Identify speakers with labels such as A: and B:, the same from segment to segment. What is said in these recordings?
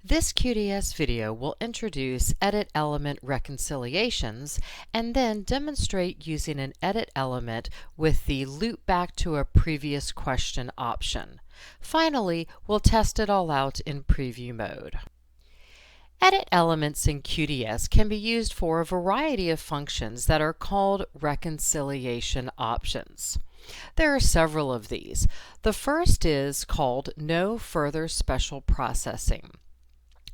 A: This QDS video will introduce edit element reconciliations and then demonstrate using an edit element with the loop back to a previous question option. Finally, we'll test it all out in preview mode. Edit elements in QDS can be used for a variety of functions that are called reconciliation options. There are several of these. The first is called No Further Special Processing.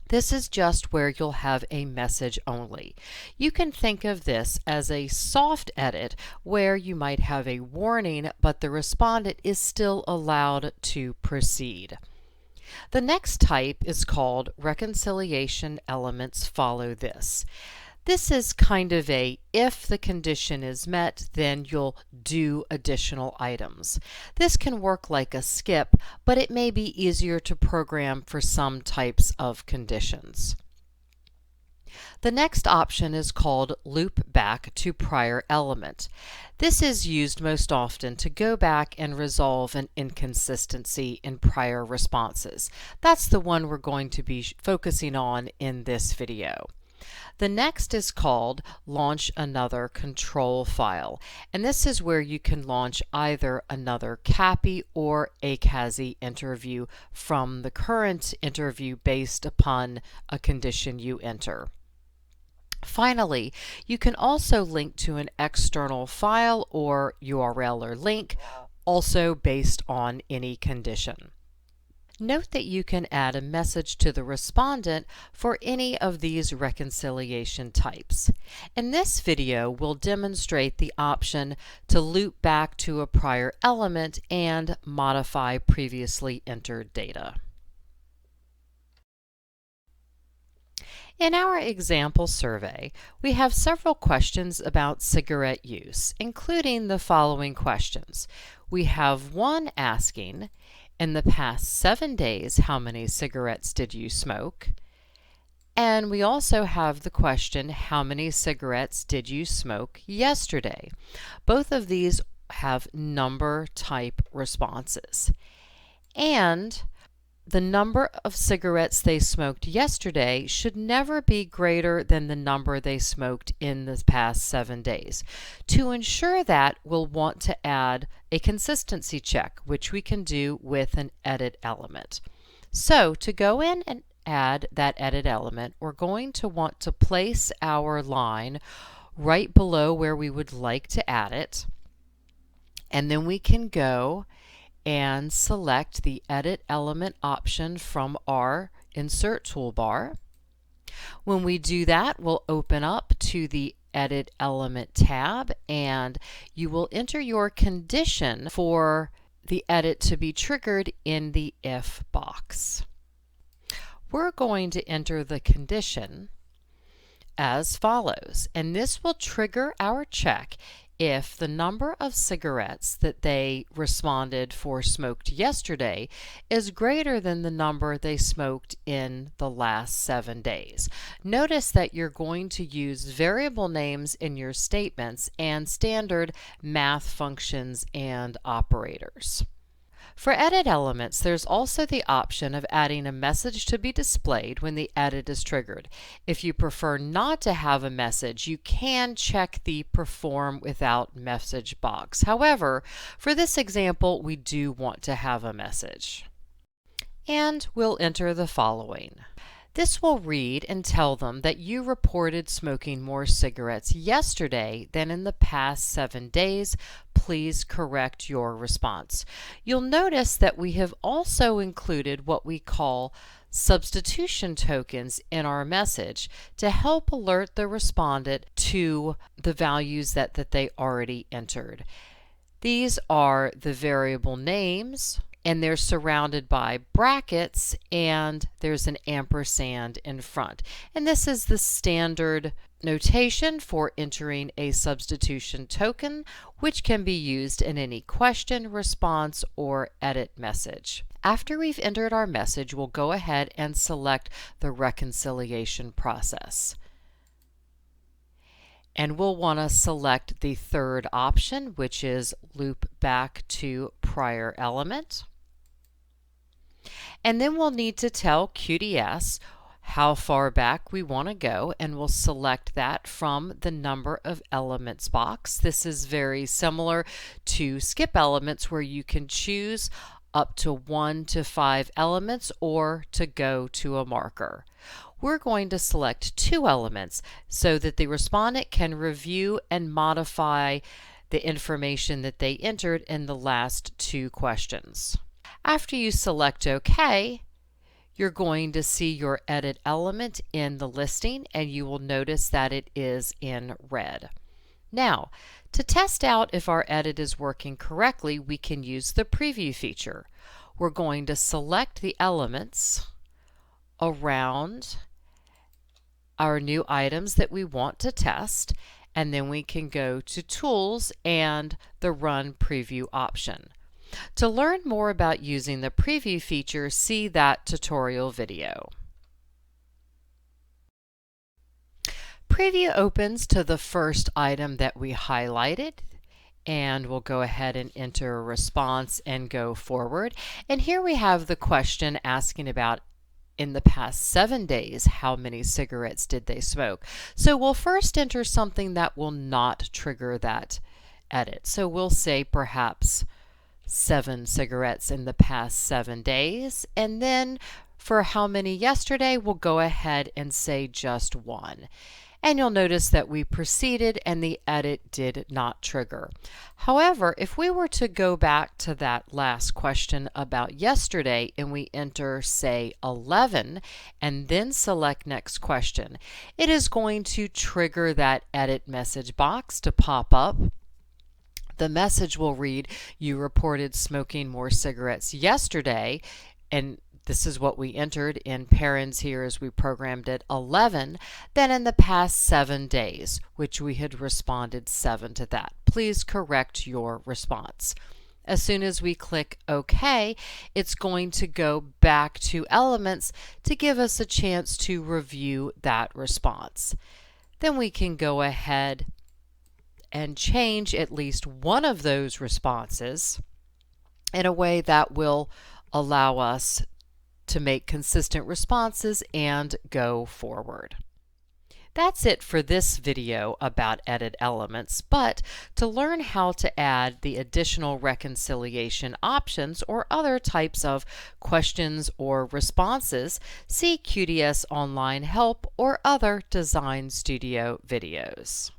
A: This is just where you'll have a message only. You can think of this as a soft edit where you might have a warning, but the respondent is still allowed to proceed. The next type is called reconciliation elements follow this. This is kind of a, if the condition is met, then you'll do additional items. This can work like a skip, but it may be easier to program for some types of conditions. The next option is called loop back to prior element. This is used most often to go back and resolve an inconsistency in prior responses. That's the one we're going to be focusing on in this video. The next is called Launch Another Control File, and this is where you can launch either another CAPI or a CASI interview from the current interview based upon a condition you enter. Finally, you can also link to an external file or URL or link, also based on any condition. Note that you can add a message to the respondent for any of these reconciliation types. In this video, we'll demonstrate the option to loop back to a prior element and modify previously entered data. In our example survey, we have several questions about cigarette use, including the following questions. We have one asking, in the past 7 days, how many cigarettes did you smoke? And we also have the question, how many cigarettes did you smoke yesterday? Both of these have number type responses. And the number of cigarettes they smoked yesterday should never be greater than the number they smoked in the past 7 days. To ensure that, we'll want to add a consistency check, which we can do with an edit element. So to go in and add that edit element, we're going to want to place our line right below where we would like to add it, and then we can go and select the Edit Element option from our Insert toolbar. When we do that, we'll open up to the Edit Element tab, and you will enter your condition for the edit to be triggered in the If box. We're going to enter the condition as follows, and this will trigger our check if the number of cigarettes that they responded for smoked yesterday is greater than the number they smoked in the last 7 days. Notice that you're going to use variable names in your statements and standard math functions and operators. For edit elements, there's also the option of adding a message to be displayed when the edit is triggered. If you prefer not to have a message, you can check the Perform Without Message box. However, for this example, we do want to have a message. And we'll enter the following. This will read and tell them that you reported smoking more cigarettes yesterday than in the past 7 days. Please correct your response. You'll notice that we have also included what we call substitution tokens in our message to help alert the respondent to the values that they already entered. These are the variable names, and they're surrounded by brackets, and there's an ampersand in front. And this is the standard notation for entering a substitution token, which can be used in any question, response, or edit message. After we've entered our message, we'll go ahead and select the reconciliation process. And we'll want to select the third option, which is loop back to prior element. And then we'll need to tell QDS how far back we want to go, and we'll select that from the number of elements box. This is very similar to skip elements, where you can choose up to 1 to 5 elements or to go to a marker. We're going to select 2 elements so that the respondent can review and modify the information that they entered in the last 2 questions. After you select OK, you're going to see your edit element in the listing, and you will notice that it is in red. Now, to test out if our edit is working correctly, we can use the preview feature. We're going to select the elements around our new items that we want to test, and then we can go to Tools and the Run Preview option. To learn more about using the preview feature, see that tutorial video. Preview opens to the first item that we highlighted, and we'll go ahead and enter a response and go forward. And here we have the question asking about, in the past 7 days, how many cigarettes did they smoke? So we'll first enter something that will not trigger that edit. So we'll say perhaps 7 cigarettes in the past 7 days, and then for how many yesterday, we'll go ahead and say just 1. And you'll notice that we proceeded and the edit did not trigger. However, if we were to go back to that last question about yesterday and we enter, say, 11 and then select next question, it is going to trigger that edit message box to pop up. The message will read, "You reported smoking more cigarettes yesterday," and this is what we entered in parens here as we programmed it, 11, than in the past 7 days, which we had responded 7 to that. Please correct your response. As soon as we click OK, it's going to go back to elements to give us a chance to review that response. Then we can go ahead and change at least one of those responses in a way that will allow us to make consistent responses and go forward. That's it for this video about edit elements, but to learn how to add the additional reconciliation options or other types of questions or responses, see QDS Online Help or other Design Studio videos.